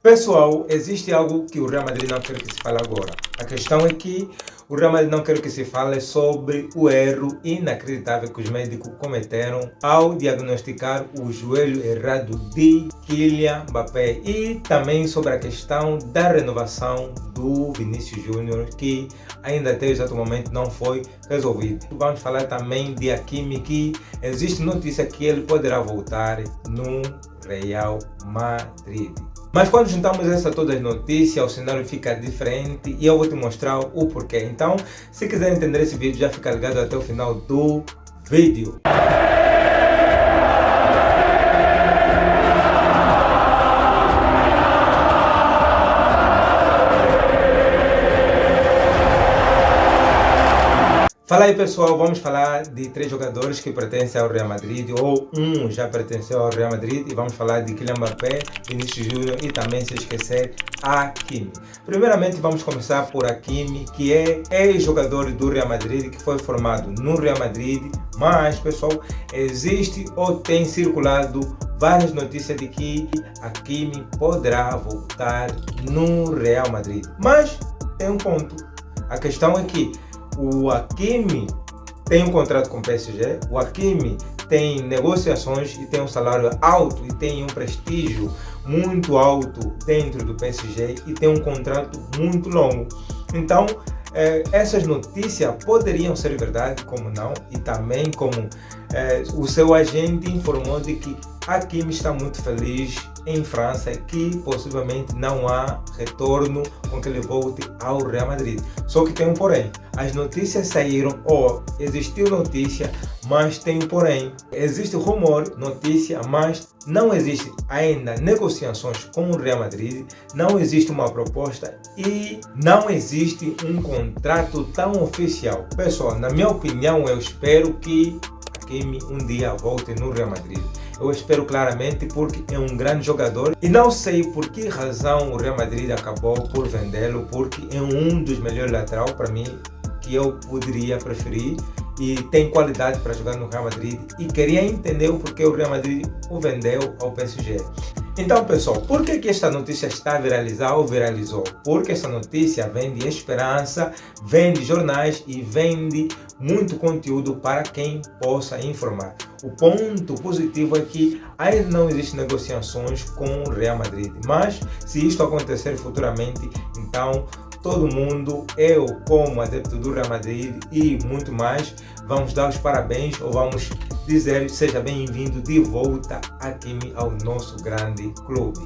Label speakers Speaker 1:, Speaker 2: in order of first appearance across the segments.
Speaker 1: Pessoal, existe algo que o Real Madrid não quer que se fale agora. A questão é que o Real Madrid não quer que se fale sobre o erro inacreditável que os médicos cometeram ao diagnosticar o joelho errado de Kylian Mbappé e também sobre a questão da renovação do Vinícius Júnior, que ainda até o exato momento não foi resolvido. Vamos falar também de Hakimi, que existe notícia que ele poderá voltar no Real Madrid. Mas quando juntamos todas as notícias, o cenário fica diferente e eu vou te mostrar o porquê. Então, se quiser entender esse vídeo, já fica ligado até o final do vídeo. Fala aí pessoal, vamos falar de 3 jogadores que pertencem ao Real Madrid, ou um já pertenceu ao Real Madrid, e vamos falar de Kylian Mbappé, Vinícius Júnior e também, se esquecer, Hakimi. Primeiramente vamos começar por Hakimi, que é ex-jogador do Real Madrid, que foi formado no Real Madrid, mas pessoal, existe ou tem circulado várias notícias de que Hakimi poderá voltar no Real Madrid. Mas tem um ponto, a questão é que o Hakimi tem um contrato com o PSG, o Hakimi tem negociações e tem um salário alto e tem um prestígio muito alto dentro do PSG e tem um contrato muito longo. Então, essas notícias poderiam ser verdade, como não, e também como o seu agente informou de que Hakimi está muito feliz em França, que possivelmente não há retorno com que ele volte ao Real Madrid. Só que tem um porém, as notícias saíram, ou existiu notícia, mas tem um porém. Existe rumor, notícia, mas não existe ainda negociações com o Real Madrid, não existe uma proposta e não existe um contrato tão oficial. Pessoal, na minha opinião, eu espero que Hakimi um dia volte no Real Madrid. Eu espero claramente, porque é um grande jogador e não sei por que razão o Real Madrid acabou por vendê-lo, porque é um dos melhores laterais para mim que eu poderia preferir e tem qualidade para jogar no Real Madrid, e queria entender o porquê o Real Madrid o vendeu ao PSG. Então pessoal, por que esta notícia está a viralizar ou viralizou? Porque essa notícia vende esperança, vende jornais e vende muito conteúdo para quem possa informar. O ponto positivo é que ainda não existem negociações com o Real Madrid, mas se isto acontecer futuramente, então todo mundo, eu como adepto do Real Madrid e muito mais, vamos dar os parabéns ou vamos dizer seja bem-vindo de volta Hakimi ao nosso grande clube.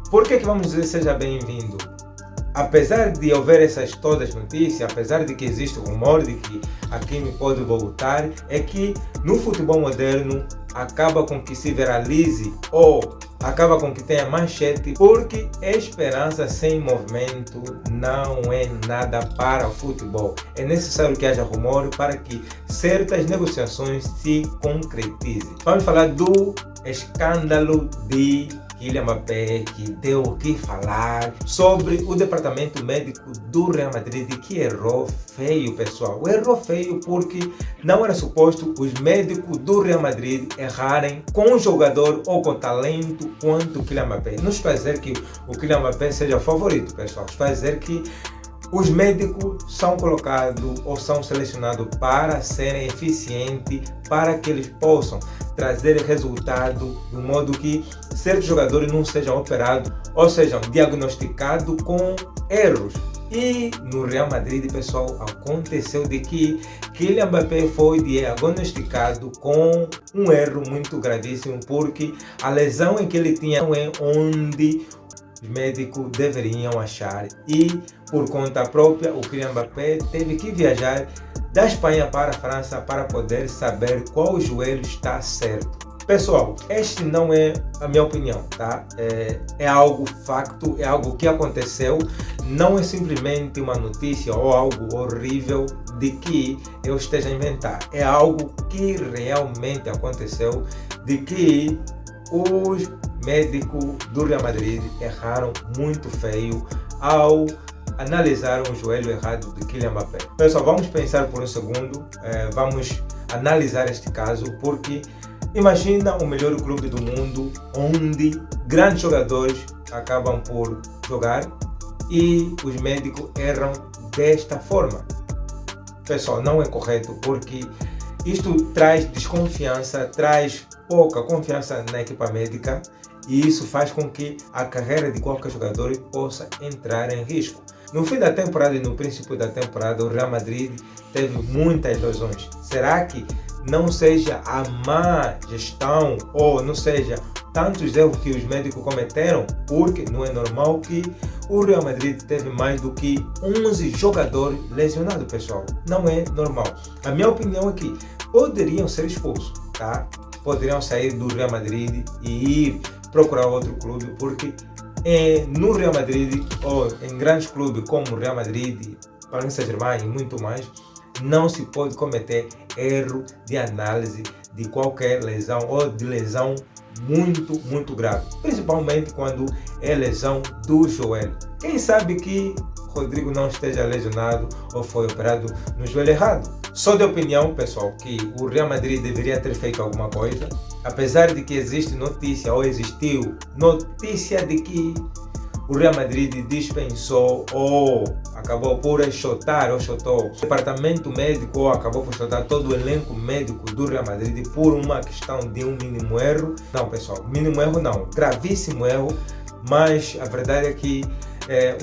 Speaker 1: Por que vamos dizer seja bem-vindo? Apesar de haver essas todas notícias, apesar de que existe o rumor de que Hakimi pode voltar, é que no futebol moderno acaba com que se viralize ou acaba com que tenha manchete, porque esperança sem movimento não é nada para o futebol. É necessário que haja rumor para que certas negociações se concretizem. Vamos falar do escândalo de Kylian Mbappé, que deu o que falar sobre o departamento médico do Real Madrid, que errou feio, pessoal. Errou feio porque não era suposto os médicos do Real Madrid errarem com um jogador ou com talento quanto o Kylian Mbappé. Não está a dizer que o Kylian Mbappé seja favorito, pessoal. Está a dizer que os médicos são colocados ou são selecionados para serem eficientes, para que eles possam trazer resultado de modo que certos jogadores não sejam operados ou sejam diagnosticados com erros. E no Real Madrid, pessoal, aconteceu de que Kylian Mbappé foi diagnosticado com um erro muito gravíssimo, porque a lesão em que ele tinha não é onde os médicos deveriam achar, e por conta própria o Kylian Mbappé teve que viajar da Espanha para a França para poder saber qual joelho está certo. Pessoal, este não é a minha opinião, tá? É algo facto, é algo que aconteceu, não é simplesmente uma notícia ou algo horrível de que eu esteja a inventar. É algo que realmente aconteceu, de que os médicos do Real Madrid erraram muito feio ao analisar o joelho errado de Kylian Mbappé. Pessoal, vamos pensar por um segundo, vamos analisar este caso, porque Imagina o melhor clube do mundo, onde grandes jogadores acabam por jogar e os médicos erram desta forma. Pessoal, não é correto, porque isto traz desconfiança, traz pouca confiança na equipa médica e isso faz com que a carreira de qualquer jogador possa entrar em risco. No fim da temporada e no princípio da temporada, o Real Madrid teve muitas lesões. Será que não seja a má gestão ou não seja tantos erros que os médicos cometeram? Porque não é normal que o Real Madrid teve mais do que 11 jogadores lesionados, pessoal. Não é normal. A minha opinião é que poderiam ser expulsos, tá? Poderiam sair do Real Madrid e ir procurar outro clube, porque no Real Madrid ou em grandes clubes como o Real Madrid, Paris Saint-Germain e muito mais, não se pode cometer erro de análise de qualquer lesão ou de lesão muito grave, principalmente quando é lesão do joelho. Quem sabe que Rodrigo não esteja lesionado ou foi operado no joelho errado? Sou de opinião, pessoal, que o Real Madrid deveria ter feito alguma coisa, apesar de que existe notícia ou existiu notícia de que o Real Madrid dispensou ou acabou por chutar ou chutou o departamento médico ou acabou por chutar todo o elenco médico do Real Madrid por uma questão de um mínimo erro. Não, pessoal, mínimo erro não, gravíssimo erro, mas a verdade é que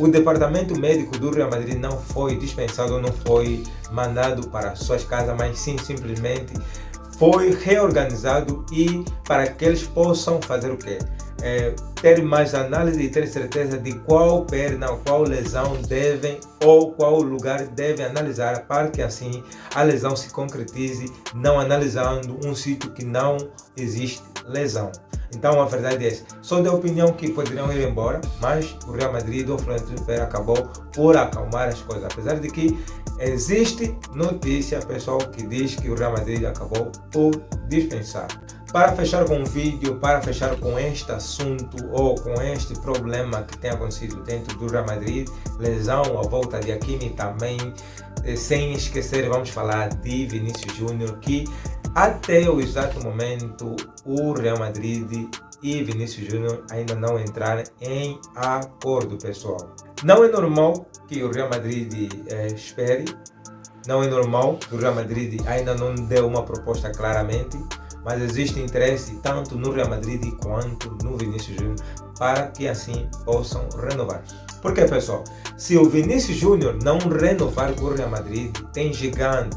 Speaker 1: o departamento médico do Real Madrid não foi dispensado, não foi mandado para suas casas, mas sim simplesmente foi reorganizado e para que eles possam fazer o quê? Ter mais análise e ter certeza de qual perna, qual lesão devem ou qual lugar devem analisar para que assim a lesão se concretize, não analisando um sítio que não existe lesão. Então a verdade é essa. Sou da opinião que poderiam ir embora, mas o Real Madrid ou Florentino Pérez acabou por acalmar as coisas, apesar de que existe notícia, pessoal, que diz que o Real Madrid acabou por dispensar. Para fechar com o vídeo, para fechar com este assunto ou com este problema que tem acontecido dentro do Real Madrid, lesão, a volta de Hakimi também, sem esquecer, vamos falar de Vinícius Júnior, que até o exato momento o Real Madrid e Vinícius Júnior ainda não entraram em acordo, pessoal. Não é normal que o Real Madrid espere, não é normal que o Real Madrid ainda não deu uma proposta claramente, mas existe interesse tanto no Real Madrid quanto no Vinícius Júnior para que assim possam renovar. Porque, pessoal, se o Vinícius Júnior não renovar com o Real Madrid, tem gigante,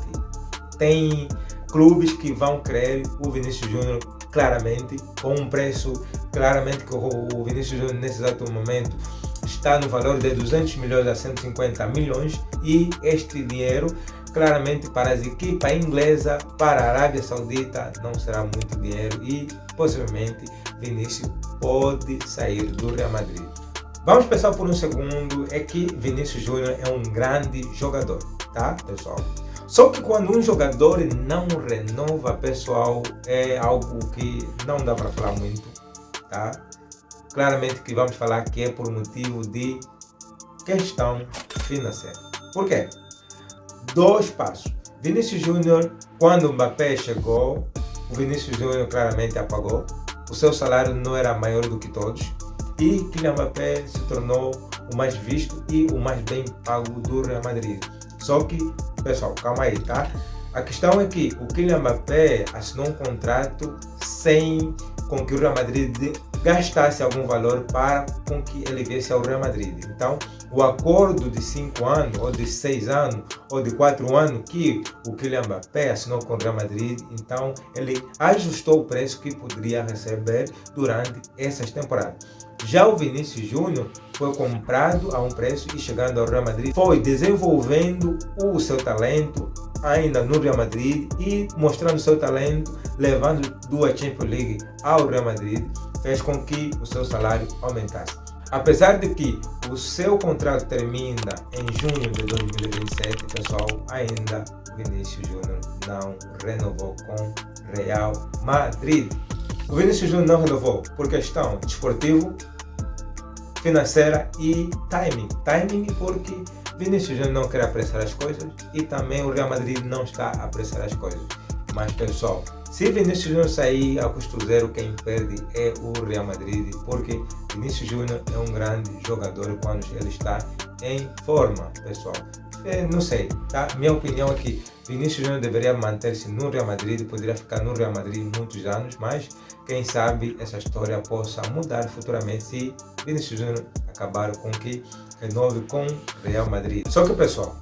Speaker 1: tem clubes que vão querer o Vinícius Júnior claramente, com um preço claramente que o Vinícius Júnior nesse exato momento está no valor de 200 milhões a 150 milhões e este dinheiro claramente para as equipes inglesas, para a Arábia Saudita não será muito dinheiro e possivelmente Vinícius pode sair do Real Madrid. Vamos pensar por um segundo, é que Vinícius Júnior é um grande jogador, tá, pessoal? Só que quando um jogador não renova, pessoal, é algo que não dá para falar muito, tá? Claramente que vamos falar que é por motivo de questão financeira. Por quê? Dois passos. Vinícius Júnior, quando o Mbappé chegou, o Vinícius Júnior claramente apagou. O seu salário não era maior do que todos. E Kylian Mbappé se tornou o mais visto e o mais bem pago do Real Madrid. Só que, pessoal, calma aí, tá? A questão é que o Kylian Mbappé assinou um contrato sem com que o Real Madrid gastasse algum valor para com que ele viesse ao Real Madrid. Então, o acordo de 5 anos, ou de 6 anos, ou de 4 anos que o Kylian Mbappé assinou com o Real Madrid, então ele ajustou o preço que poderia receber durante essas temporadas. Já o Vinícius Júnior foi comprado a um preço e chegando ao Real Madrid, foi desenvolvendo o seu talento ainda no Real Madrid e mostrando seu talento, levando duas Champions League ao Real Madrid, fez com que o seu salário aumentasse. Apesar de que o seu contrato termina em junho de 2027, pessoal, ainda Vinícius Júnior não renovou com Real Madrid. O Vinícius Júnior não renovou por questão desportiva, financeira e timing. Timing porque Vinícius Júnior não quer apressar as coisas e também o Real Madrid não está a apressar as coisas. Mas pessoal, se Vinícius Júnior sair a custo zero, quem perde é o Real Madrid, porque Vinícius Júnior é um grande jogador quando ele está em forma, pessoal. Não sei, tá? Minha opinião é que Vinícius Júnior deveria manter-se no Real Madrid, poderia ficar no Real Madrid muitos anos, mas quem sabe essa história possa mudar futuramente se Vinícius Júnior acabar com que renove com o Real Madrid. Só que, pessoal,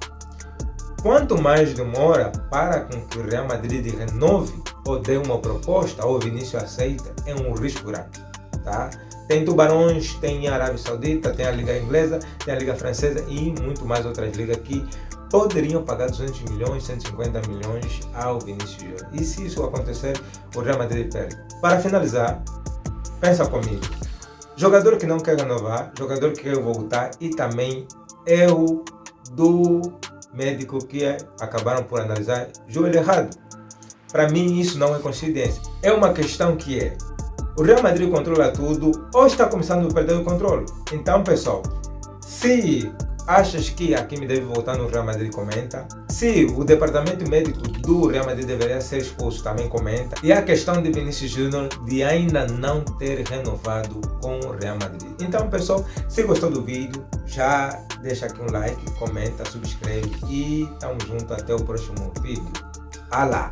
Speaker 1: quanto mais demora para com que o Real Madrid renove ou dê uma proposta ou o Vinícius aceita, é um risco grande, tá? Tem tubarões, tem a Arábia Saudita, tem a Liga Inglesa, tem a Liga Francesa e muito mais outras ligas que poderiam pagar 200 milhões, 150 milhões ao Vinícius Júnior. E se isso acontecer, o Real Madrid perde. Para finalizar, pensa comigo. Jogador que não quer renovar, jogador que quer voltar e também erro do médico que acabaram por analisar joelho errado. Para mim isso não é coincidência. É uma questão que é: o Real Madrid controla tudo ou está começando a perder o controle? Então, pessoal, se achas que a Hakimi deve voltar no Real Madrid, comenta. Se o departamento médico do Real Madrid deveria ser expulso, também comenta. E a questão de Vinícius Júnior de ainda não ter renovado com o Real Madrid. Então, pessoal, se gostou do vídeo, já deixa aqui um like, comenta, subscreve e tamo junto até o próximo vídeo. Alá!